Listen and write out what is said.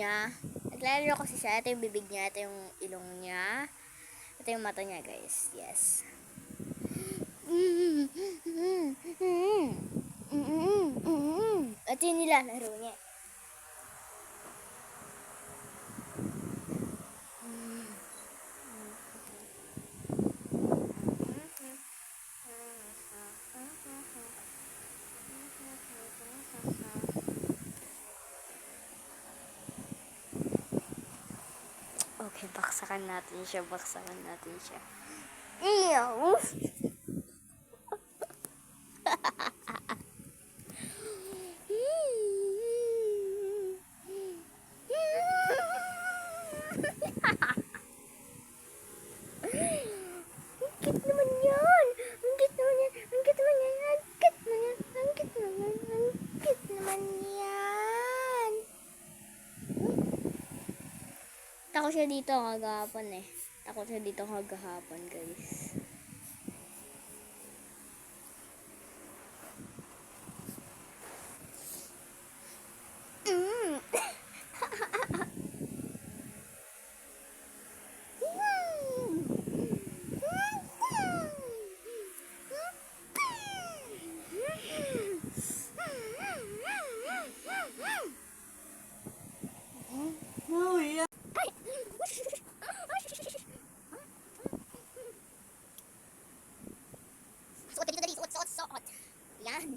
niya. Naglalaro kasi siya. Ito yung bibig niya. Ito yung ilong niya. Ito yung mata niya, guys. Yes. Ito yung nilalaro niya. Okay, baksakan natin siya. Ew! Ang cute naman yan! Ang cute naman yan! Ang cute naman yan! Ang cute naman yan! Ang cute naman! Ang cute naman yan! Takot siya dito kagahapon eh. Takot siya dito kagahapon, guys. Oh, yeah. Suot dito, dali. Suot. Yan.